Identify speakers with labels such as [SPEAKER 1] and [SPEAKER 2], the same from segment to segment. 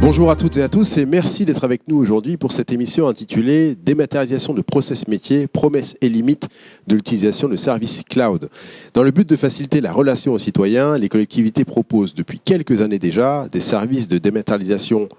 [SPEAKER 1] Bonjour à toutes et à tous et merci d'être avec nous aujourd'hui pour cette émission intitulée Dématérialisation de process métiers, promesses et limites de l'utilisation de services cloud. Dans le but de faciliter la relation aux citoyens, les collectivités proposent depuis quelques années déjà des services de dématérialisation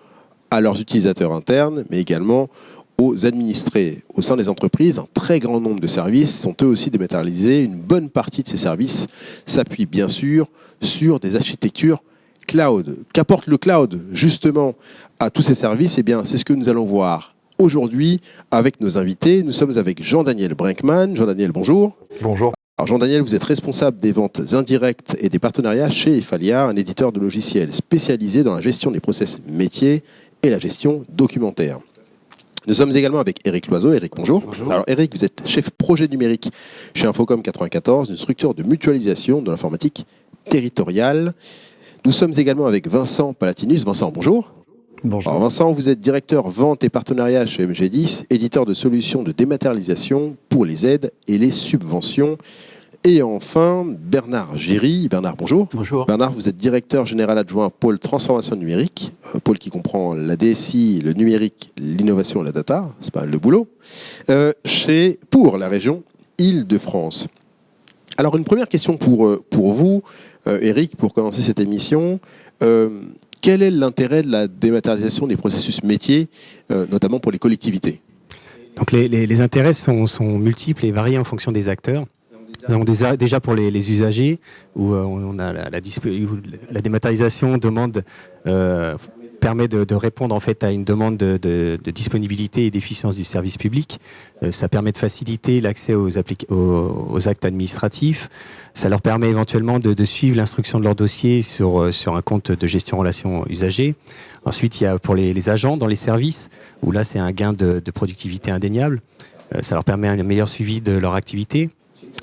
[SPEAKER 1] à leurs utilisateurs internes, mais également aux administrés. Au sein des entreprises, un très grand nombre de services sont eux aussi dématérialisés. Une bonne partie de ces services s'appuie bien sûr sur des architectures cloud. Qu'apporte le cloud justement à tous ces services? Eh bien, c'est ce que nous allons voir aujourd'hui avec nos invités. Nous sommes avec Jean-Daniel Brinkmann. Jean-Daniel, bonjour.
[SPEAKER 2] Bonjour.
[SPEAKER 1] Alors Jean-Daniel, vous êtes responsable des ventes indirectes et des partenariats chez Efalia, un éditeur de logiciels spécialisé dans la gestion des process métiers et la gestion documentaire. Nous sommes également avec Éric Loiseau. Éric, bonjour.
[SPEAKER 2] Bonjour.
[SPEAKER 1] Alors Éric, vous êtes chef projet numérique chez Infocom 94, une structure de mutualisation de l'informatique territoriale. Nous sommes également avec Vincent Palatinus. Vincent, bonjour.
[SPEAKER 2] Bonjour.
[SPEAKER 1] Alors Vincent, vous êtes directeur vente et partenariat chez MG10, éditeur de solutions de dématérialisation pour les aides et les subventions. Et enfin, Bernard Giry. Bernard, bonjour.
[SPEAKER 3] Bonjour.
[SPEAKER 1] Bernard, vous êtes directeur général adjoint pôle transformation numérique, pôle qui comprend la DSI, le numérique, l'innovation et la data, c'est pas le boulot, pour la région Île-de-France. Alors une première question pour vous, Éric, pour commencer cette émission. Quel est l'intérêt de la dématérialisation des processus métiers, notamment pour les collectivités?
[SPEAKER 3] Donc les intérêts sont multiples et varient en fonction des acteurs. Donc déjà pour les usagers, où on a la dématérialisation permet de répondre en fait à une demande de disponibilité et d'efficience du service public. Ça permet de faciliter l'accès aux actes administratifs. Ça leur permet éventuellement de suivre l'instruction de leur dossier sur un compte de gestion relation usagers. Ensuite, il y a pour les agents dans les services, où là c'est un gain de productivité indéniable. Ça leur permet un meilleur suivi de leur activité.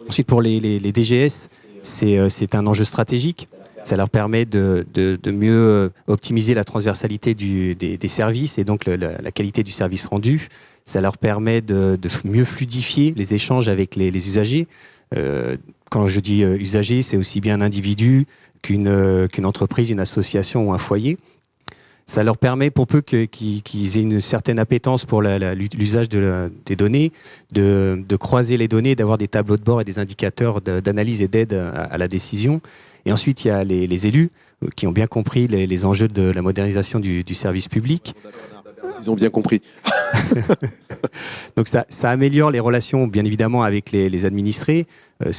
[SPEAKER 3] Ensuite, pour les DGS, c'est un enjeu stratégique. Ça leur permet de mieux optimiser la transversalité des services et donc la qualité du service rendu. Ça leur permet de mieux fluidifier les échanges avec les usagers. Quand je dis usager, c'est aussi bien un individu qu'une entreprise, une association ou un foyer. Ça leur permet, pour peu qu'ils aient une certaine appétence pour l'usage des données, de croiser les données, d'avoir des tableaux de bord et des indicateurs d'analyse et d'aide à la décision. Et ensuite, il y a les élus qui ont bien compris les enjeux de la modernisation du service public.
[SPEAKER 1] Ils ont bien compris.
[SPEAKER 3] Donc ça améliore les relations, bien évidemment, avec les administrés,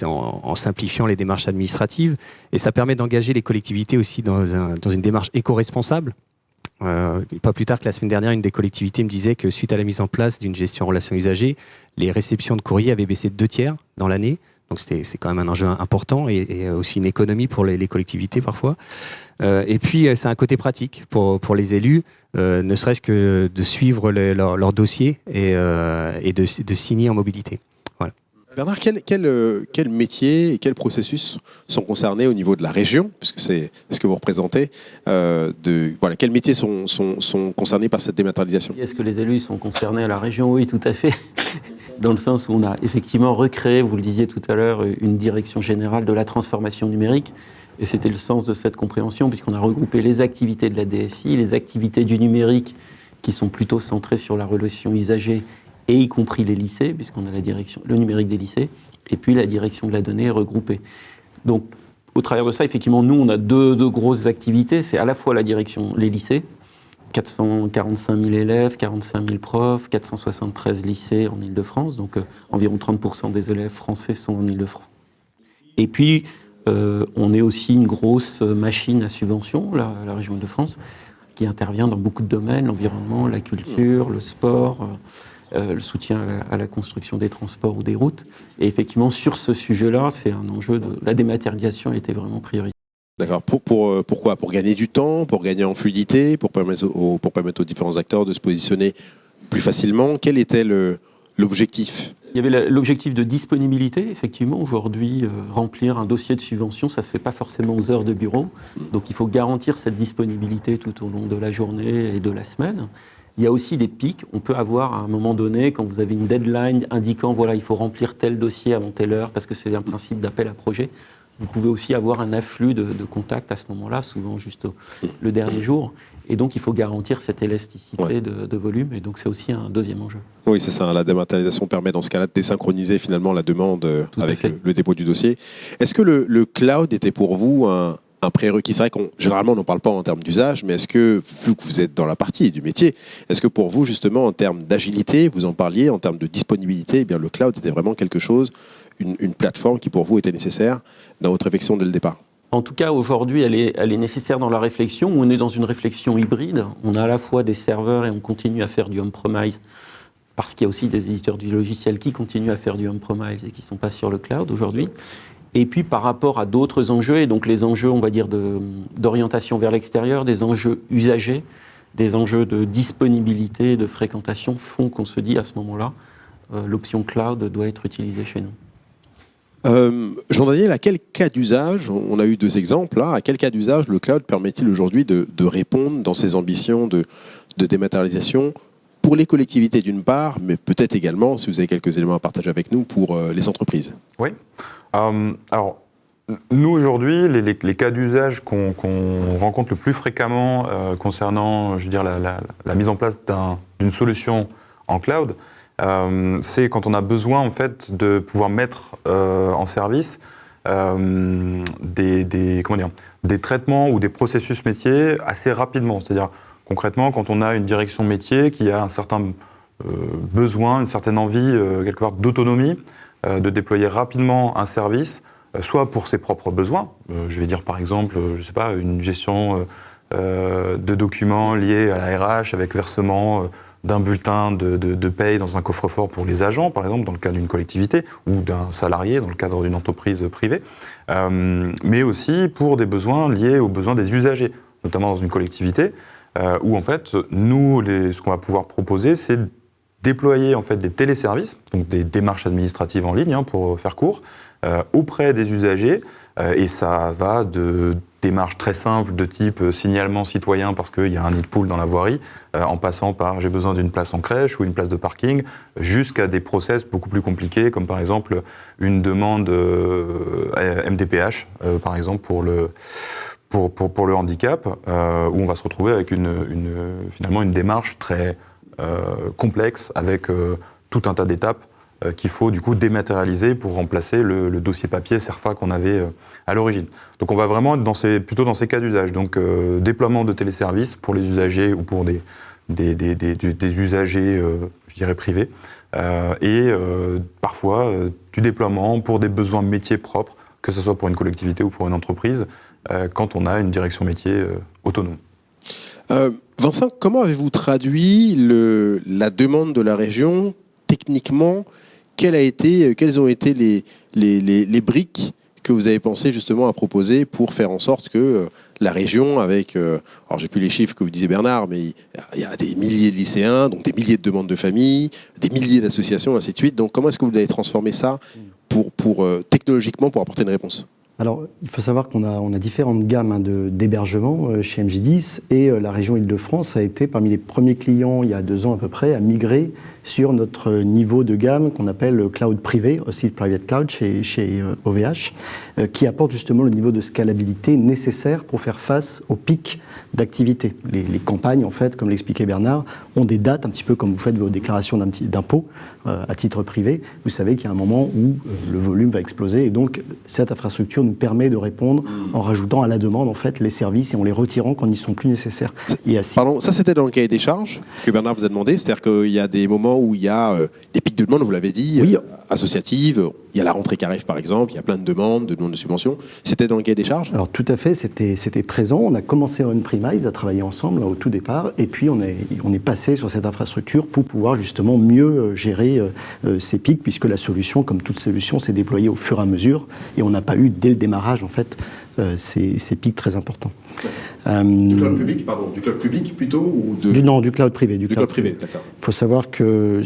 [SPEAKER 3] en simplifiant les démarches administratives. Et ça permet d'engager les collectivités aussi dans une démarche éco-responsable. Pas plus tard que la semaine dernière, une des collectivités me disait que suite à la mise en place d'une gestion relation usagers, les réceptions de courrier avaient baissé de 2/3 dans l'année. Donc c'est quand même un enjeu important et aussi une économie pour les collectivités parfois. Et puis c'est un côté pratique pour les élus, ne serait-ce que de suivre leur dossier et de signer en mobilité. Voilà.
[SPEAKER 1] Bernard, quel métier et quels processus sont concernés au niveau de la région, puisque c'est ce que vous représentez, quels métiers sont concernés par cette dématérialisation?
[SPEAKER 2] Est-ce que les élus sont concernés à la région? Oui, tout à fait. Dans le sens où on a effectivement recréé, vous le disiez tout à l'heure, une direction générale de la transformation numérique. Et c'était le sens de cette compréhension, puisqu'on a regroupé les activités de la DSI, les activités du numérique, qui sont plutôt centrées sur la relation usager, et y compris les lycées, puisqu'on a le numérique des lycées, et puis la direction de la donnée regroupée. Donc, au travers de ça, effectivement, nous, on a deux grosses activités. C'est à la fois la direction, les lycées, 445 000 élèves, 45 000 profs, 473 lycées en Île-de-France, donc environ 30% des élèves français sont en Île-de-France. Et puis, on est aussi une grosse machine à subvention, la région Île-de-France, qui intervient dans beaucoup de domaines, l'environnement, la culture, le sport, le soutien à la construction des transports ou des routes. Et effectivement, sur ce sujet-là, c'est un enjeu la dématérialisation était vraiment prioritaire.
[SPEAKER 1] D'accord. Pourquoi? Pour gagner du temps, pour gagner en fluidité, pour permettre aux différents acteurs de se positionner plus facilement. Quel était l'objectif?
[SPEAKER 2] Il y avait l'objectif de disponibilité. Effectivement, aujourd'hui, remplir un dossier de subvention, ça ne se fait pas forcément aux heures de bureau. Donc il faut garantir cette disponibilité tout au long de la journée et de la semaine. Il y a aussi des pics. On peut avoir à un moment donné, quand vous avez une deadline indiquant, voilà, il faut remplir tel dossier avant telle heure, parce que c'est un principe d'appel à projet. vous pouvez aussi avoir un afflux de contacts à ce moment-là, souvent juste le dernier jour. Et donc, il faut garantir cette élasticité de volume. Et donc, c'est aussi un deuxième enjeu.
[SPEAKER 1] Oui, c'est ça. La dématérialisation permet dans ce cas-là de désynchroniser finalement la demande avec le dépôt du dossier. Est-ce que le cloud était pour vous un prérequis? C'est vrai qu'on généralement on n'en parle pas en termes d'usage, mais est-ce que, vu que vous êtes dans la partie du métier, est-ce que pour vous justement en termes d'agilité, vous en parliez, en termes de disponibilité, eh bien le cloud était vraiment quelque chose, une plateforme qui pour vous était nécessaire dans votre réflexion dès le départ?
[SPEAKER 2] En tout cas, aujourd'hui, elle est nécessaire dans la réflexion. On est dans une réflexion hybride. On a à la fois des serveurs et on continue à faire du on-premise, parce qu'il y a aussi des éditeurs du logiciel qui continuent à faire du on-premise et qui ne sont pas sur le cloud aujourd'hui. Et puis par rapport à d'autres enjeux, et donc les enjeux, on va dire, d'orientation vers l'extérieur, des enjeux usagers, des enjeux de disponibilité, de fréquentation, font qu'on se dit à ce moment-là, l'option cloud doit être utilisée chez nous.
[SPEAKER 1] Jean-Daniel, à quel cas d'usage, on a eu 2 exemples là, à quel cas d'usage le cloud permet-il aujourd'hui de répondre dans ses ambitions de dématérialisation pour les collectivités d'une part, mais peut-être également, si vous avez quelques éléments à partager avec nous, pour les entreprises?
[SPEAKER 4] Oui. Alors, nous aujourd'hui, les cas d'usage qu'on rencontre le plus fréquemment concernant, je veux dire, la mise en place d'une solution en cloud, c'est quand on a besoin en fait de pouvoir mettre en service des traitements ou des processus métiers assez rapidement. C'est-à-dire concrètement quand on a une direction métier qui a un certain besoin, une certaine envie quelque part d'autonomie, de déployer rapidement un service, soit pour ses propres besoins, je vais dire par exemple, je sais pas, une gestion de documents liés à la RH avec versement d'un bulletin de paye dans un coffre-fort pour les agents, par exemple, dans le cas d'une collectivité, ou d'un salarié dans le cadre d'une entreprise privée, mais aussi pour des besoins liés aux besoins des usagers, notamment dans une collectivité, où en fait, nous, ce qu'on va pouvoir proposer, c'est déployer en fait des téléservices, donc des démarches administratives en ligne, pour faire court, auprès des usagers, et ça va de démarches très simples de type signalement citoyen parce qu'il y a un nid de poule dans la voirie, en passant par j'ai besoin d'une place en crèche ou une place de parking, jusqu'à des process beaucoup plus compliqués, comme par exemple une demande MDPH, par exemple pour le handicap, où on va se retrouver avec finalement une démarche très complexe avec tout un tas d'étapes qu'il faut du coup dématérialiser pour remplacer le dossier papier CERFA qu'on avait à l'origine. Donc on va vraiment être plutôt dans ces cas d'usage. Donc déploiement de téléservices pour les usagers ou pour des usagers, je dirais, privés, et parfois du déploiement pour des besoins métiers propres, que ce soit pour une collectivité ou pour une entreprise, quand on a une direction métier autonome.
[SPEAKER 1] Vincent, comment avez-vous traduit la demande de la région techniquement? Quelles ont été les briques que vous avez pensé justement à proposer pour faire en sorte que la région, avec, alors j'ai plus les chiffres que vous disiez Bernard, mais il y a des milliers de lycéens, donc des milliers de demandes de famille, des milliers d'associations, ainsi de suite. Donc comment est-ce que vous avez transformé ça technologiquement pour apporter une réponse?
[SPEAKER 5] Alors, il faut savoir qu'on a différentes gammes d'hébergement chez MJ10, et la région Île-de-France a été parmi les premiers clients, il y a 2 ans à peu près, à migrer sur notre niveau de gamme qu'on appelle le cloud privé, aussi private cloud chez OVH, qui apporte justement le niveau de scalabilité nécessaire pour faire face aux pics d'activité. Les campagnes, en fait, comme l'expliquait Bernard, ont des dates, un petit peu comme vous faites vos déclarations d'impôts à titre privé. Vous savez qu'il y a un moment où le volume va exploser, et donc cette infrastructure nous permet de répondre en rajoutant à la demande en fait les services et en les retirant quand ils ne sont plus nécessaires.
[SPEAKER 1] Pardon, ça c'était dans le cahier des charges que Bernard vous a demandé, c'est-à-dire qu'il y a des moments où il y a des pics de demande, vous l'avez dit, oui, associatives, il y a la rentrée qui arrive par exemple, il y a plein de demandes de subventions. C'était dans le cahier des charges?
[SPEAKER 5] Alors tout à fait, c'était présent. On a commencé en on-premise à travailler ensemble au tout départ, et puis on est passé sur cette infrastructure pour pouvoir justement mieux gérer ces pics, puisque la solution, comme toute solution, s'est déployée au fur et à mesure, et on n'a pas eu dès le démarrage en fait ces pics très importants.
[SPEAKER 1] Du cloud public, pardon, du cloud public plutôt ou
[SPEAKER 5] Non, du cloud privé.
[SPEAKER 1] Du cloud privé, d'accord.
[SPEAKER 5] Il faut savoir que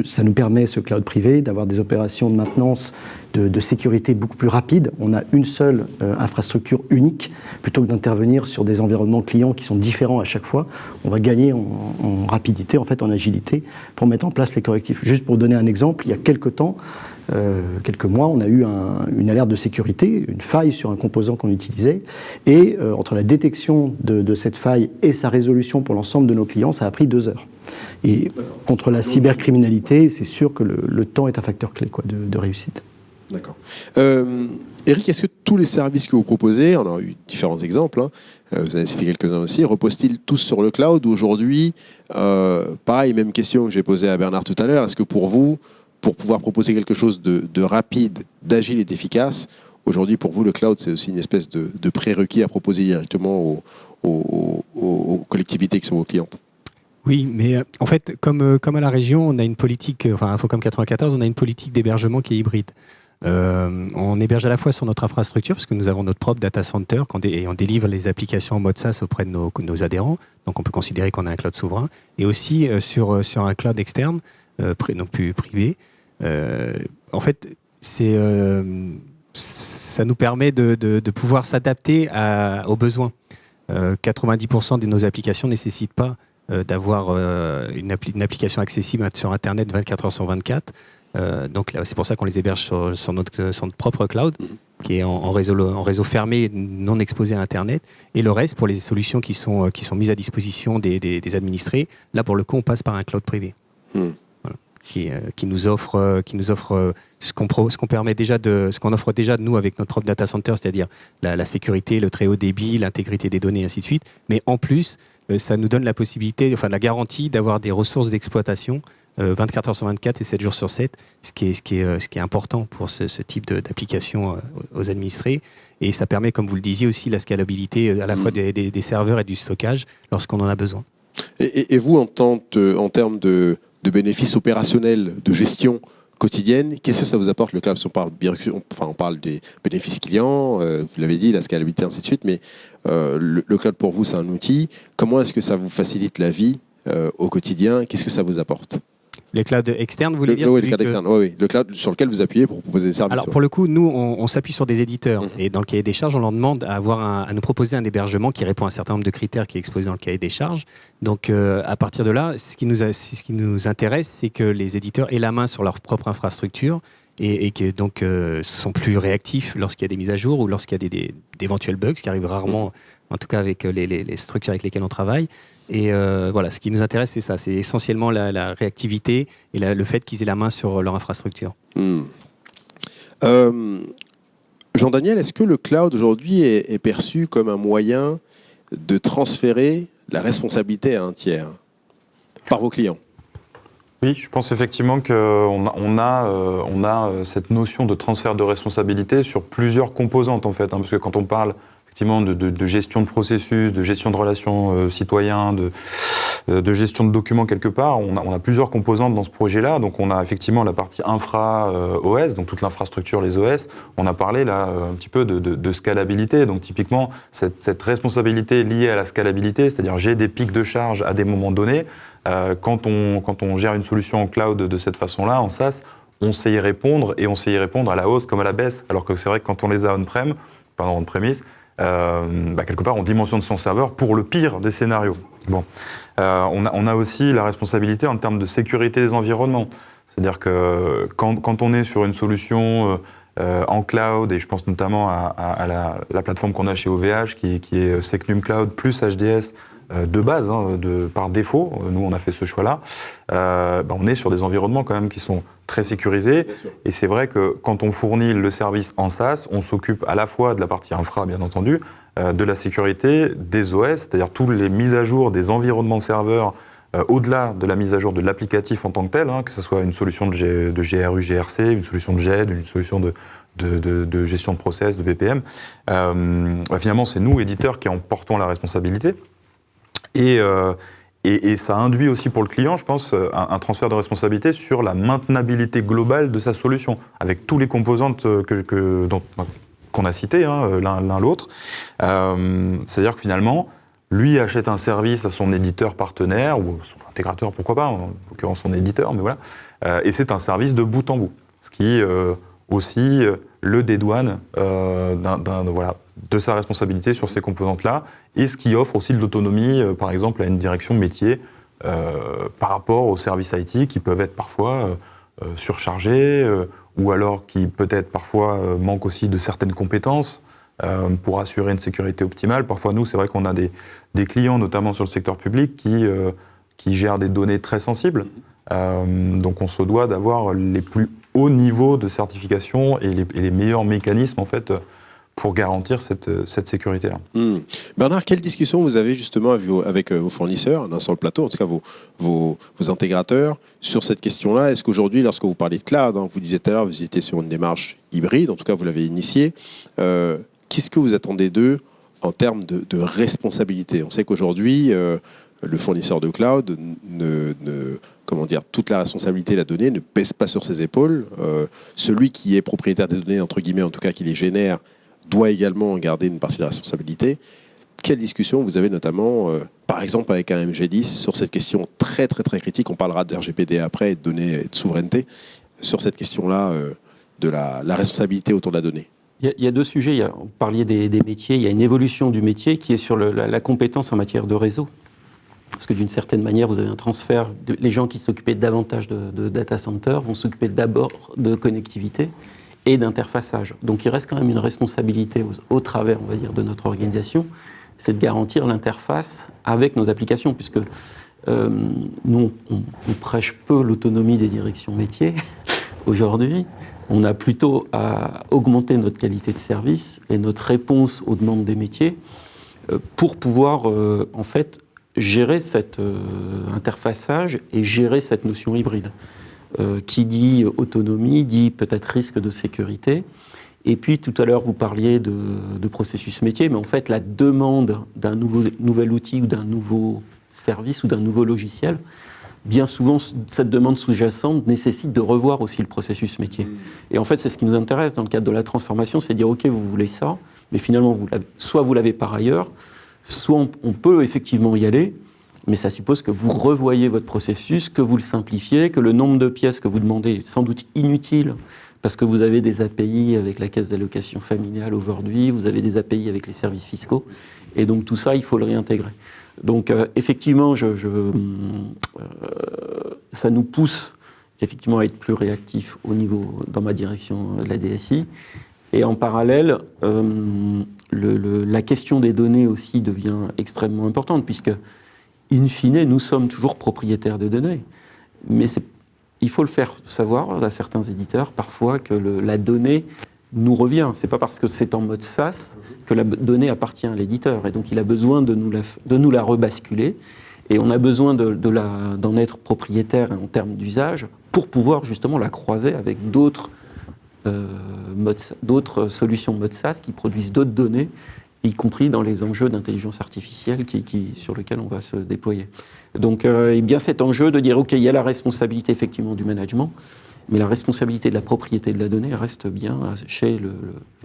[SPEAKER 5] ça nous permet, ce cloud privé, d'avoir des opérations de maintenance de sécurité beaucoup plus rapides. On a une seule infrastructure unique, plutôt que d'intervenir sur des environnements clients qui sont différents à chaque fois. On va gagner en rapidité, en fait, en agilité, pour mettre en place les correctifs. Juste pour donner un exemple, il y a quelque temps, quelques mois, on a eu une alerte de sécurité, une faille sur un composant qu'on utilisait, et entre la détection de cette faille et sa résolution pour l'ensemble de nos clients, ça a pris 2 heures. Et contre la cybercriminalité, c'est sûr que le temps est un facteur clé de réussite.
[SPEAKER 1] D'accord. Eric, est-ce que tous les services que vous proposez, on a eu différents exemples, hein, vous en avez cité quelques-uns aussi, reposent-ils tous sur le cloud aujourd'hui? Pareil, même question que j'ai posée à Bernard tout à l'heure, est-ce que pour vous, pour pouvoir proposer quelque chose de rapide, d'agile et d'efficace, aujourd'hui pour vous le cloud c'est aussi une espèce de prérequis à proposer directement aux collectivités qui sont vos clientes?
[SPEAKER 3] Oui, mais en fait, comme à la région, on a une politique, enfin Infocom 94, on a une politique d'hébergement qui est hybride. On héberge à la fois sur notre infrastructure, parce que nous avons notre propre data center, et on délivre les applications en mode SaaS auprès de nos adhérents, donc on peut considérer qu'on a un cloud souverain, et aussi sur un cloud externe, non plus privé. En fait, ça nous permet de pouvoir s'adapter aux besoins. 90% de nos applications ne nécessitent pas d'avoir une application accessible sur Internet 24 heures sur 24. Donc là, c'est pour ça qu'on les héberge sur notre propre cloud, qui est en réseau fermé, non exposé à Internet. Et le reste, pour les solutions qui sont mises à disposition des administrés, là, pour le coup, on passe par un cloud privé. Voilà. Qui nous offre ce qu'on offre déjà nous avec notre propre data center, c'est-à-dire la sécurité, le très haut débit, l'intégrité des données, et ainsi de suite. Mais en plus, ça nous donne la possibilité, enfin la garantie d'avoir des ressources d'exploitation 24 heures sur 24 et 7 jours sur 7, ce qui est important pour ce type d'application aux administrés. Et ça permet, comme vous le disiez aussi, la scalabilité à la fois des serveurs et du stockage lorsqu'on en a besoin.
[SPEAKER 1] Et vous, en termes de bénéfices opérationnels, de gestion quotidienne, qu'est-ce que ça vous apporte le cloud? On parle des bénéfices clients, vous l'avez dit, la scalabilité, ainsi de suite, mais le cloud pour vous, c'est un outil. Comment est-ce que ça vous facilite la vie au quotidien? Qu'est-ce que ça vous apporte?
[SPEAKER 3] Les clouds externes, vous voulez dire?
[SPEAKER 1] Oui, le cloud externe. Oui, le cloud sur lequel vous appuyez pour proposer des services.
[SPEAKER 3] Alors, pour le coup, nous, on s'appuie sur des éditeurs. Et dans le cahier des charges, on leur demande à nous proposer un hébergement qui répond à un certain nombre de critères qui est exposé dans le cahier des charges. Donc, à partir de là, ce qui nous intéresse, c'est que les éditeurs aient la main sur leur propre infrastructure et que donc sont plus réactifs lorsqu'il y a des mises à jour ou lorsqu'il y a d'éventuels bugs, ce qui arrive rarement, en tout cas avec les structures avec lesquelles on travaille. Et voilà, ce qui nous intéresse, c'est ça, c'est essentiellement la réactivité et le fait qu'ils aient la main sur leur infrastructure.
[SPEAKER 1] Jean-Daniel, est-ce que le cloud aujourd'hui est perçu comme un moyen de transférer la responsabilité à un tiers par vos clients?
[SPEAKER 4] Oui, je pense effectivement qu'on a cette notion de transfert de responsabilité sur plusieurs composantes en fait, parce que quand on parle effectivement de gestion de processus, de gestion de relations citoyens, de gestion de documents quelque part, on a plusieurs composantes dans ce projet-là. Donc on a effectivement la partie infra OS, donc toute l'infrastructure, les OS. On a parlé là un petit peu de scalabilité. Donc typiquement cette responsabilité liée à la scalabilité, c'est-à-dire j'ai des pics de charge à des moments donnés. Quand on gère une solution en cloud de cette façon-là, en SaaS, on sait y répondre et on sait y répondre à la hausse comme à la baisse. Alors que c'est vrai que quand on les a on-premise, quelque part on dimensionne son serveur pour le pire des scénarios. Bon. On a aussi la responsabilité en termes de sécurité des environnements. C'est-à-dire que quand on est sur une solution en cloud, et je pense notamment à la plateforme qu'on a chez OVH qui est Secnum Cloud plus HDS de base, par défaut, nous on a fait ce choix-là, on est sur des environnements quand même qui sont très sécurisés. Et c'est vrai que quand on fournit le service en SaaS, on s'occupe à la fois de la partie infra, bien entendu, de la sécurité des OS, c'est-à-dire toutes les mises à jour des environnements serveurs, au-delà de la mise à jour de l'applicatif en tant que tel, que ce soit une solution de GRU, GRC, une solution de GED, une solution de gestion de process, de BPM. Finalement, c'est nous, éditeurs, qui en portons la responsabilité. Et ça induit aussi pour le client, je pense, un transfert de responsabilité sur la maintenabilité globale de sa solution, avec tous les composantes qu'on a citées, l'un l'autre. C'est-à-dire que finalement, lui achète un service à son éditeur partenaire, ou son intégrateur, pourquoi pas, en l'occurrence son éditeur, mais voilà. Et c'est un service de bout en bout, ce qui aussi le dédouane de sa responsabilité sur ces composantes-là, et ce qui offre aussi de l'autonomie, par exemple, à une direction métier par rapport aux services IT qui peuvent être parfois surchargés ou alors qui peut-être parfois manquent aussi de certaines compétences pour assurer une sécurité optimale. Parfois, nous, c'est vrai qu'on a des clients, notamment sur le secteur public, qui gèrent des données très sensibles. Donc on se doit d'avoir les plus hauts niveaux de certification et les meilleurs mécanismes, en fait, pour garantir cette sécurité-là.
[SPEAKER 1] Bernard, quelle discussion vous avez justement avec vos fournisseurs, sur le plateau, en tout cas vos intégrateurs, sur cette question-là? Est-ce qu'aujourd'hui, lorsque vous parlez de cloud, vous disiez tout à l'heure, vous étiez sur une démarche hybride, en tout cas vous l'avez initiée, qu'est-ce que vous attendez d'eux en termes de responsabilité? On sait qu'aujourd'hui, le fournisseur de cloud toute la responsabilité de la donnée ne pèse pas sur ses épaules. Celui qui est propriétaire des données, entre guillemets, en tout cas qui les génère, doit également garder une partie de la responsabilité. Quelle discussion vous avez notamment, par exemple, avec un MG10 sur cette question très, très, très critique? On parlera de RGPD après, et de données et de souveraineté, sur cette question-là de la responsabilité autour de la donnée.
[SPEAKER 2] Il y a deux sujets. Vous parliez des métiers. Il y a une évolution du métier qui est sur la compétence en matière de réseau. Parce que d'une certaine manière, vous avez un transfert. Les gens qui s'occupaient davantage de data center vont s'occuper d'abord de connectivité et d'interfaçage. Donc il reste quand même une responsabilité au travers, on va dire, de notre organisation, c'est de garantir l'interface avec nos applications, puisque nous, on prêche peu l'autonomie des directions métiers. Aujourd'hui, on a plutôt à augmenter notre qualité de service et notre réponse aux demandes des métiers pour pouvoir, en fait, gérer cet interfaçage et gérer cette notion hybride. Qui dit autonomie, dit peut-être risque de sécurité. Et puis, tout à l'heure, vous parliez de processus métier, mais en fait, la demande d'un nouvel outil ou d'un nouveau service ou d'un nouveau logiciel, bien souvent, cette demande sous-jacente nécessite de revoir aussi le processus métier. Et en fait, c'est ce qui nous intéresse dans le cadre de la transformation, c'est de dire, OK, vous voulez ça, mais finalement, soit vous l'avez par ailleurs, soit on peut effectivement y aller, mais ça suppose que vous revoyez votre processus, que vous le simplifiez, que le nombre de pièces que vous demandez est sans doute inutile, parce que vous avez des API avec la caisse d'allocation familiale aujourd'hui, vous avez des API avec les services fiscaux, et donc tout ça, il faut le réintégrer. Donc effectivement, ça nous pousse effectivement à être plus réactifs au niveau, dans ma direction, de la DSI, et en parallèle, la question des données aussi devient extrêmement importante, puisque in fine, nous sommes toujours propriétaires de données. Mais il faut le faire savoir à certains éditeurs, parfois, que la donnée nous revient. Ce n'est pas parce que c'est en mode SaaS que la donnée appartient à l'éditeur. Et donc, il a besoin de nous la rebasculer. Et on a besoin d'en être propriétaire en termes d'usage pour pouvoir justement la croiser avec d'autres solutions mode SaaS qui produisent d'autres données, y compris dans les enjeux d'intelligence artificielle sur lesquels on va se déployer. Donc, bien cet enjeu de dire, OK, il y a la responsabilité effectivement du management, mais la responsabilité de la propriété de la donnée reste bien chez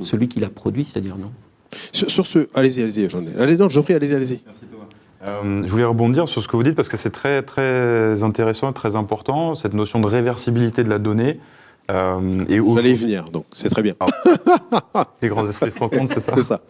[SPEAKER 2] celui qui la produit, c'est-à-dire non.
[SPEAKER 1] Sur ce, allez-y, j'en prie, allez-y.
[SPEAKER 4] Merci Thomas. Je voulais rebondir sur ce que vous dites parce que c'est très, très intéressant, très important, cette notion de réversibilité de la donnée.
[SPEAKER 1] Vous allez y venir, donc c'est très bien.
[SPEAKER 4] Les grands esprits se rencontrent, c'est ça.
[SPEAKER 1] C'est ça.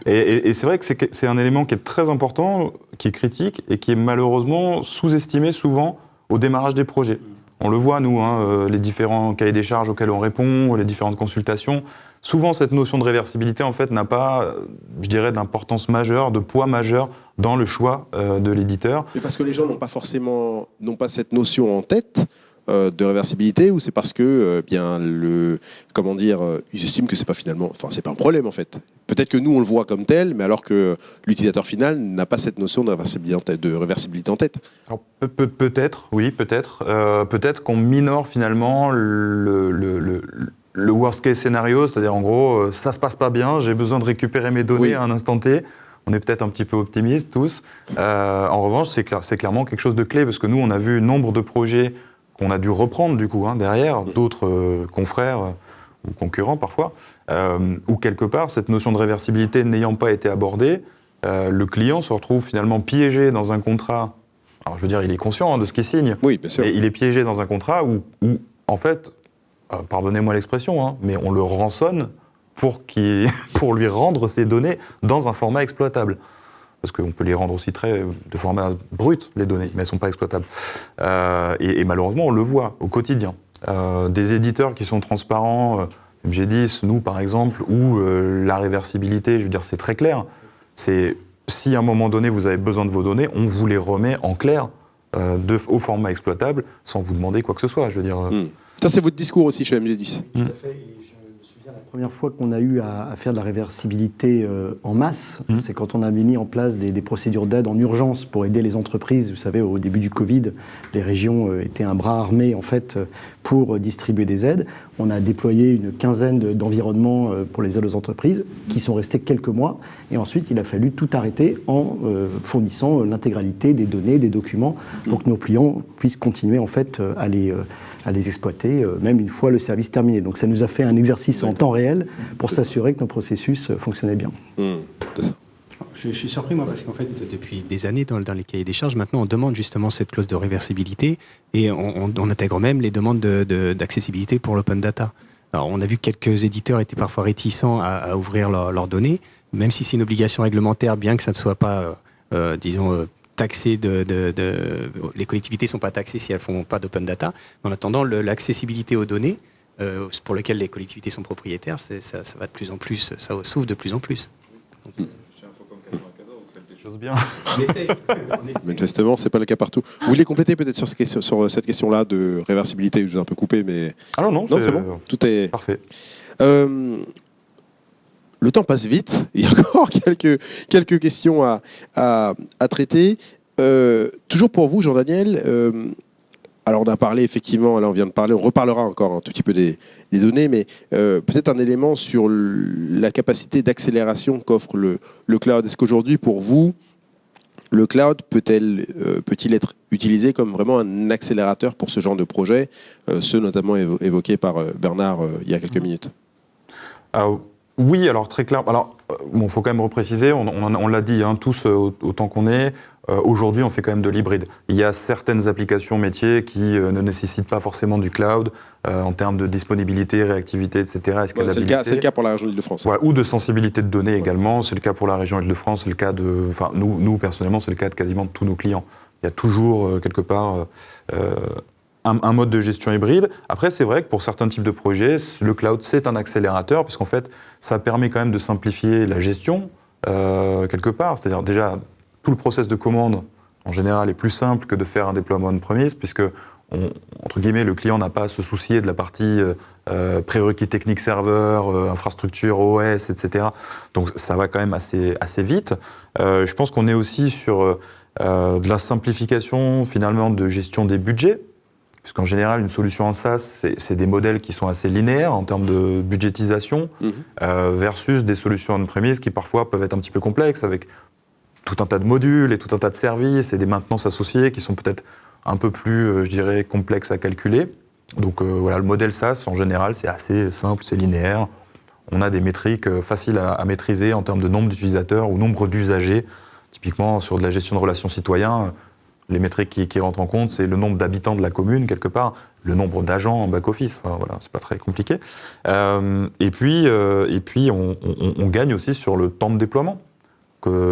[SPEAKER 4] Et c'est vrai que c'est un élément qui est très important, qui est critique et qui est malheureusement sous-estimé souvent au démarrage des projets. On le voit, nous, les différents cahiers des charges auxquels on répond, les différentes consultations. Souvent, cette notion de réversibilité, en fait, n'a pas, je dirais, d'importance majeure, de poids majeur dans le choix de l'éditeur.
[SPEAKER 1] Mais parce que les gens n'ont pas cette notion en tête de réversibilité, ou c'est parce que ils estiment que c'est pas c'est pas un problème en fait. Peut-être que nous on le voit comme tel, mais alors que l'utilisateur final n'a pas cette notion de réversibilité en tête.
[SPEAKER 4] Alors, peut-être, oui, peut-être. Peut-être qu'on minore finalement le worst case scénario, c'est-à-dire en gros, ça se passe pas bien, j'ai besoin de récupérer mes données à un instant T. On est peut-être un petit peu optimistes tous. En revanche, c'est clairement quelque chose de clé, parce que nous, on a vu nombre de projets qu'on a dû reprendre du coup derrière, d'autres confrères ou concurrents parfois, où quelque part, cette notion de réversibilité n'ayant pas été abordée, le client se retrouve finalement piégé dans un contrat. Alors je veux dire, il est conscient de ce qu'il signe,
[SPEAKER 1] oui, bien sûr.
[SPEAKER 4] Mais il est piégé dans un contrat où en fait, pardonnez-moi l'expression, mais on le rançonne pour lui rendre ses données dans un format exploitable. Parce qu'on peut les rendre aussi de format brut, les données, mais elles ne sont pas exploitables. Et malheureusement, on le voit au quotidien. des éditeurs qui sont transparents, MG10, nous par exemple, ou la réversibilité, je veux dire, c'est très clair. C'est si à un moment donné vous avez besoin de vos données, on vous les remet en clair au format exploitable sans vous demander quoi que ce soit. Je veux dire.
[SPEAKER 1] Ça, c'est votre discours aussi chez MG10.
[SPEAKER 5] Tout à fait. Et je me souviens, la première fois qu'on a eu à faire de la réversibilité en masse, c'est quand on a mis en place des procédures d'aide en urgence pour aider les entreprises. Vous savez, au début du Covid, les régions étaient un bras armé en fait pour distribuer des aides. On a déployé une quinzaine d'environnements pour les aides aux entreprises qui sont restés quelques mois. Et ensuite, il a fallu tout arrêter en fournissant l'intégralité des données, des documents pour que nos clients puissent continuer en fait à les exploiter, même une fois le service terminé. Donc ça nous a fait un exercice en temps réel pour s'assurer que nos processus fonctionnaient bien.
[SPEAKER 3] Je suis surpris, moi, parce qu'en fait, depuis des années, dans les cahiers des charges, maintenant, on demande justement cette clause de réversibilité et on intègre même les demandes d'accessibilité pour l'open data. Alors, on a vu que quelques éditeurs étaient parfois réticents à ouvrir leurs données, même si c'est une obligation réglementaire, bien que ça ne soit pas, disons, taxé les collectivités ne sont pas taxées si elles ne font pas d'open data. En attendant, l'accessibilité aux données, pour lesquelles les collectivités sont propriétaires, ça va de plus en plus, ça s'ouvre de plus en plus. Donc,
[SPEAKER 4] bien.
[SPEAKER 1] Manifestement, c'est pas le cas partout. Vous voulez compléter peut-être sur cette question-là de réversibilité? Je vous ai un peu coupé, mais...
[SPEAKER 4] Ah non,
[SPEAKER 1] c'est bon. Tout est
[SPEAKER 4] parfait.
[SPEAKER 1] Le temps passe vite. Il y a encore quelques questions à traiter. Toujours pour vous, Jean-Daniel, alors on a parlé effectivement, là on vient de parler, on reparlera encore un tout petit peu des données, mais peut-être un élément sur la capacité d'accélération qu'offre le cloud. Est-ce qu'aujourd'hui, pour vous, le cloud peut-il être utilisé comme vraiment un accélérateur pour ce genre de projet, ceux notamment évoqués par Bernard il y a quelques minutes?
[SPEAKER 4] Oui, alors très clair. Alors, bon, faut quand même repréciser, on l'a dit, hein, tous autant qu'on est. Aujourd'hui, on fait quand même de l'hybride. Il y a certaines applications métiers qui ne nécessitent pas forcément du cloud en termes de disponibilité, réactivité, etc.
[SPEAKER 1] Escalabilité. C'est le cas pour la région Île-de-France.
[SPEAKER 4] Voilà, ou de sensibilité de données également. C'est le cas pour la région Île-de-France. C'est le cas de, enfin, nous personnellement, c'est le cas de quasiment tous nos clients. Il y a toujours quelque part un mode de gestion hybride. Après, c'est vrai que pour certains types de projets, le cloud, c'est un accélérateur, parce qu'en fait, ça permet quand même de simplifier la gestion, quelque part. C'est-à-dire, déjà, tout le process de commande, en général, est plus simple que de faire un déploiement on-premise, puisque, entre guillemets, le client n'a pas à se soucier de la partie prérequis technique serveur, infrastructure, OS, etc. Donc, ça va quand même assez vite. Je pense qu'on est aussi sur de la simplification, finalement, de gestion des budgets, puisqu'en général, une solution en SaaS, c'est des modèles qui sont assez linéaires en termes de budgétisation, versus des solutions on-premise qui parfois peuvent être un petit peu complexes, avec tout un tas de modules et tout un tas de services et des maintenances associées qui sont peut-être un peu plus, je dirais, complexes à calculer. Donc voilà, le modèle SaaS, en général, c'est assez simple, c'est linéaire. On a des métriques faciles à maîtriser en termes de nombre d'utilisateurs ou nombre d'usagers. Typiquement, sur de la gestion de relations citoyens, les métriques qui rentrent en compte, c'est le nombre d'habitants de la commune, quelque part, le nombre d'agents en back-office. Enfin, voilà, c'est pas très compliqué. Et puis, on gagne aussi sur le temps de déploiement.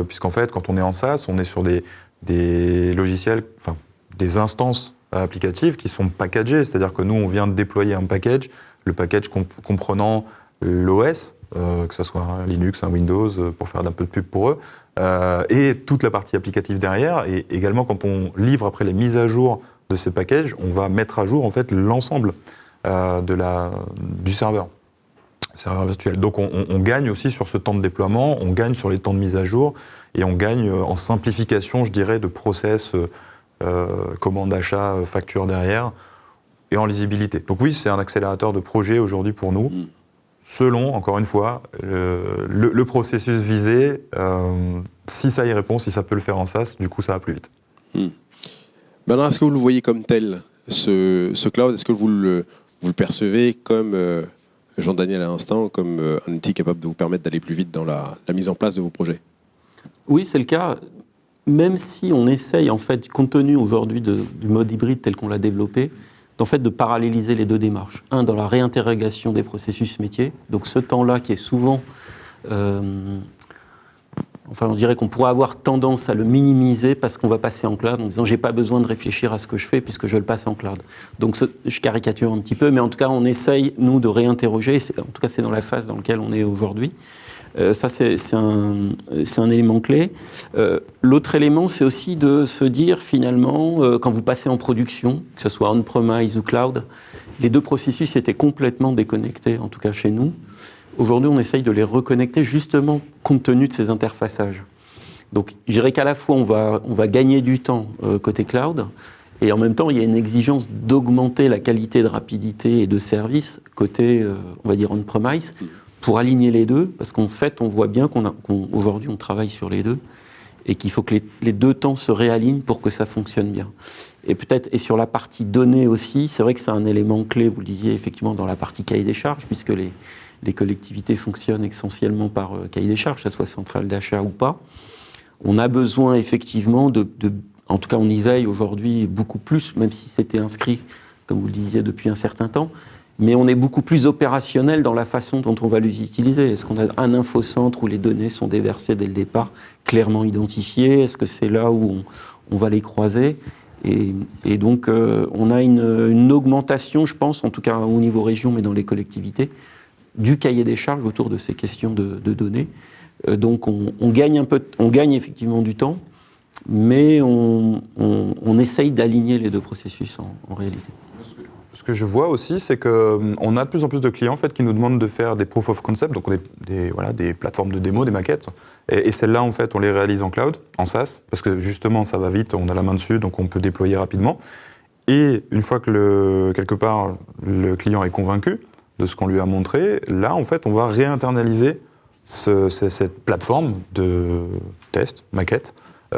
[SPEAKER 4] Puisqu'en fait, quand on est en SaaS, on est sur des logiciels, enfin, des instances applicatives qui sont packagées. C'est-à-dire que nous, on vient de déployer un package, le package comprenant l'OS, que ce soit un Linux, un Windows, pour faire un peu de pub pour eux, et toute la partie applicative derrière. Et également, quand on livre après les mises à jour de ces packages, on va mettre à jour en fait l'ensemble du serveur virtuel. Donc on gagne aussi sur ce temps de déploiement, on gagne sur les temps de mise à jour, et on gagne en simplification, je dirais, de process, commande d'achat, facture derrière, et en lisibilité. Donc oui, c'est un accélérateur de projet aujourd'hui pour nous, selon, encore une fois, le processus visé. Si ça y répond, si ça peut le faire en SaaS, du coup ça va plus vite.
[SPEAKER 1] Bernard, est-ce que vous le voyez comme tel, ce cloud? Est-ce que vous le percevez comme... Jean-Daniel à l'instant, comme un outil capable de vous permettre d'aller plus vite dans la mise en place de vos projets?
[SPEAKER 2] Oui, c'est le cas. Même si on essaye, en fait, compte tenu aujourd'hui du mode hybride tel qu'on l'a développé, en fait, de paralléliser les deux démarches. Un, dans la réinterrogation des processus métiers. Donc ce temps-là qui est souvent, on enfin on dirait qu'on pourrait avoir tendance à le minimiser parce qu'on va passer en cloud en disant j'ai pas besoin de réfléchir à ce que je fais puisque je le passe en cloud. Donc je caricature un petit peu, mais en tout cas on essaye nous de réinterroger, en tout cas c'est dans la phase dans laquelle on est aujourd'hui. Ça c'est un élément clé. L'autre élément c'est aussi de se dire finalement quand vous passez en production, que ce soit on-premise ou cloud, les deux processus étaient complètement déconnectés, en tout cas chez nous. Aujourd'hui, on essaye de les reconnecter justement compte tenu de ces interfaçages. Donc, je dirais qu'à la fois, on va gagner du temps côté cloud, et en même temps, il y a une exigence d'augmenter la qualité de rapidité et de service côté, on va dire, on-premise, pour aligner les deux, parce qu'en fait, on voit bien qu'aujourd'hui, on travaille sur les deux, et qu'il faut que les deux temps se réalignent pour que ça fonctionne bien. Et peut-être, et sur la partie données aussi, c'est vrai que c'est un élément clé, vous le disiez effectivement, dans la partie cahier des charges, puisque les collectivités fonctionnent essentiellement par cahier des charges, que ce soit centrale d'achat ou pas. On a besoin effectivement en tout cas on y veille aujourd'hui beaucoup plus, même si c'était inscrit, comme vous le disiez, depuis un certain temps, mais on est beaucoup plus opérationnel dans la façon dont on va les utiliser. Est-ce qu'on a un infocentre où les données sont déversées dès le départ, clairement identifiées? Est-ce que c'est là où on va les croiser? Et donc on a une augmentation, je pense, en tout cas au niveau région, mais dans les collectivités, du cahier des charges autour de ces questions de données. Donc on gagne effectivement du temps, mais on essaye d'aligner les deux processus en réalité.
[SPEAKER 4] Ce que je vois aussi, c'est qu'on a de plus en plus de clients en fait, qui nous demandent de faire des proof of concept, donc des plateformes de démo, des maquettes. Et celles-là, en fait, on les réalise en cloud, en SaaS, parce que justement, ça va vite, on a la main dessus, donc on peut déployer rapidement. Et une fois que quelque part le client est convaincu de ce qu'on lui a montré, là, en fait, on va réinternaliser cette plateforme de test, maquette,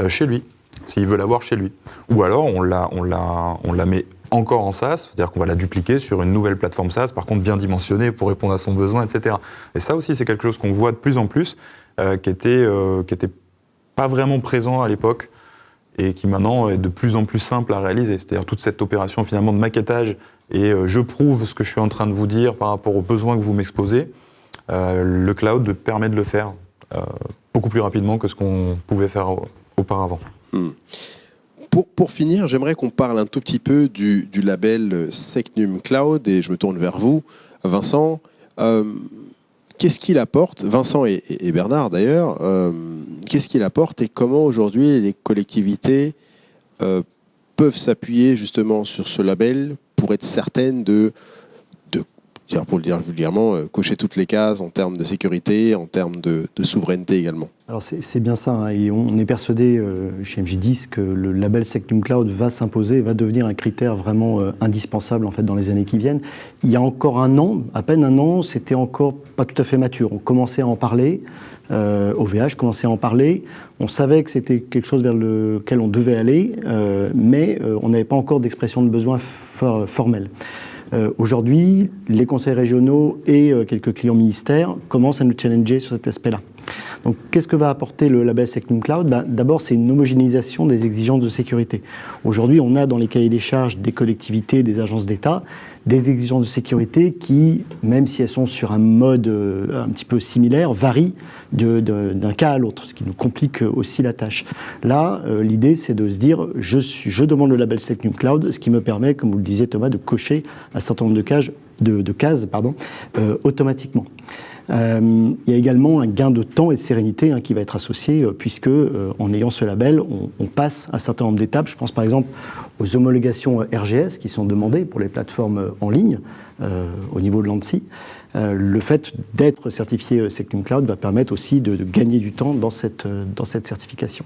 [SPEAKER 4] chez lui, s'il veut l'avoir chez lui. Ou alors, on la met encore en SaaS, c'est-à-dire qu'on va la dupliquer sur une nouvelle plateforme SaaS, par contre bien dimensionnée pour répondre à son besoin, etc. Et ça aussi, c'est quelque chose qu'on voit de plus en plus, qui était pas vraiment présent à l'époque, et qui maintenant est de plus en plus simple à réaliser. C'est-à-dire toute cette opération finalement de maquettage, et je prouve ce que je suis en train de vous dire par rapport aux besoins que vous m'exposez, le cloud permet de le faire beaucoup plus rapidement que ce qu'on pouvait faire auparavant.
[SPEAKER 1] Pour finir, j'aimerais qu'on parle un tout petit peu du label Secnum Cloud, et je me tourne vers vous, Vincent. Qu'est-ce qu'il apporte, Vincent et Bernard d'ailleurs, qu'est-ce qu'il apporte et comment aujourd'hui les collectivités peuvent s'appuyer justement sur ce label pour être certaines pour le dire vulgairement, cocher toutes les cases en termes de sécurité, en termes de souveraineté également.
[SPEAKER 5] Alors c'est bien ça, hein, et on est persuadé chez MJ10 que le label Secnum Cloud va s'imposer, va devenir un critère vraiment indispensable en fait dans les années qui viennent. Il y a encore un an, à peine un an, c'était encore pas tout à fait mature. On commençait à en parler, OVH commençait à en parler, on savait que c'était quelque chose vers lequel on devait aller, mais on n'avait pas encore d'expression de besoin formelle. Aujourd'hui, les conseils régionaux et quelques clients ministères commencent à nous challenger sur cet aspect-là. Donc, qu'est-ce que va apporter le label Secnum Cloud ? D'abord, c'est une homogénéisation des exigences de sécurité. Aujourd'hui, on a dans les cahiers des charges des collectivités, des agences d'État, des exigences de sécurité qui, même si elles sont sur un mode un petit peu similaire, varient d'un cas à l'autre, ce qui nous complique aussi la tâche. Là, l'idée, c'est de se dire, je demande le label Secnum Cloud, ce qui me permet, comme vous le disiez Thomas, de cocher un certain nombre de cases automatiquement. Il y a également un gain de temps et de sérénité qui va être associé, puisque en ayant ce label, on passe un certain nombre d'étapes. Je pense par exemple aux homologations RGS qui sont demandées pour les plateformes en ligne au niveau de l'ANSSI. Le fait d'être certifié Secnum Cloud va permettre aussi de gagner du temps dans cette certification.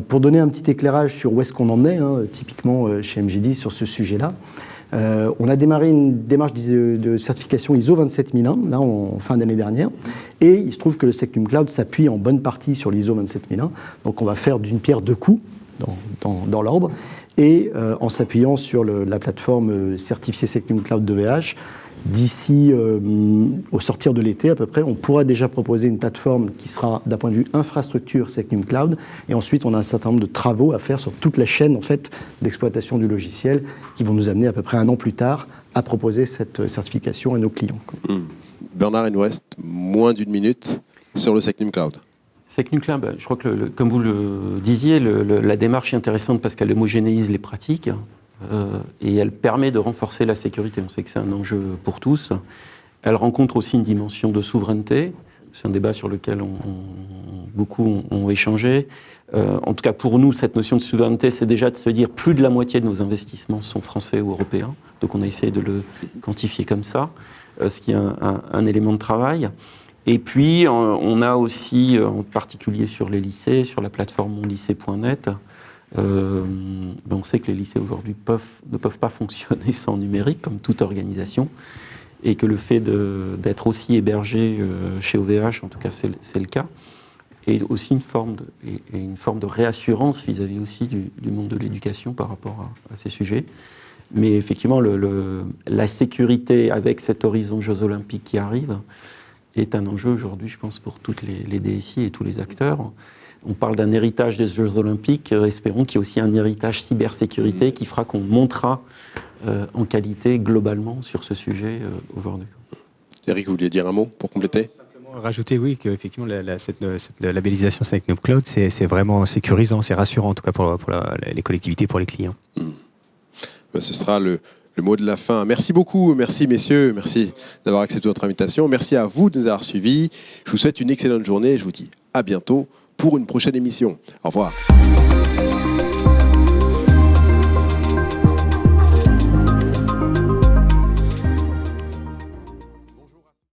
[SPEAKER 5] Pour donner un petit éclairage sur où est-ce qu'on en est, typiquement chez MJ10 sur ce sujet-là, on a démarré une démarche de certification ISO 27001, là, en fin d'année dernière, et il se trouve que le Secnum Cloud s'appuie en bonne partie sur l'ISO 27001, donc on va faire d'une pierre deux coups, dans l'ordre, et en s'appuyant sur la plateforme certifiée Secnum Cloud d'OVH, d'ici au sortir de l'été à peu près, on pourra déjà proposer une plateforme qui sera d'un point de vue infrastructure Secnum Cloud, et ensuite on a un certain nombre de travaux à faire sur toute la chaîne en fait d'exploitation du logiciel qui vont nous amener à peu près un an plus tard à proposer cette certification à nos clients.
[SPEAKER 1] Bernard, il nous reste moins d'une minute sur le Secnum Cloud.
[SPEAKER 2] SecNuclear, je crois que, comme vous le disiez, la démarche est intéressante parce qu'elle homogénéise les pratiques et elle permet de renforcer la sécurité. On sait que c'est un enjeu pour tous. Elle rencontre aussi une dimension de souveraineté. C'est un débat sur lequel beaucoup ont échangé. En tout cas, pour nous, cette notion de souveraineté, c'est déjà de se dire plus de la moitié de nos investissements sont français ou européens. Donc on a essayé de le quantifier comme ça, ce qui est un élément de travail. Et puis, on a aussi, en particulier sur les lycées, sur la plateforme monlycée.net, on sait que les lycées aujourd'hui ne peuvent pas fonctionner sans numérique, comme toute organisation, et que le fait d'être aussi hébergé chez OVH, en tout cas c'est le cas, et aussi une forme de réassurance vis-à-vis aussi du monde de l'éducation par rapport à ces sujets. Mais effectivement, la sécurité avec cet horizon Jeux Olympiques qui arrive est un enjeu aujourd'hui, je pense, pour toutes les DSI et tous les acteurs. On parle d'un héritage des Jeux Olympiques, espérons qu'il y ait aussi un héritage cybersécurité qui fera qu'on montera en qualité globalement sur ce sujet aujourd'hui.
[SPEAKER 1] Eric, vous vouliez dire un mot pour compléter ?
[SPEAKER 3] Rajouter, oui, qu'effectivement, cette labellisation SecNuclear, c'est vraiment sécurisant, c'est rassurant, en tout cas pour les collectivités, pour les clients.
[SPEAKER 1] Ce sera le mot de la fin. Merci beaucoup, merci messieurs, merci d'avoir accepté notre invitation. Merci à vous de nous avoir suivis. Je vous souhaite une excellente journée et je vous dis à bientôt pour une prochaine émission. Au revoir.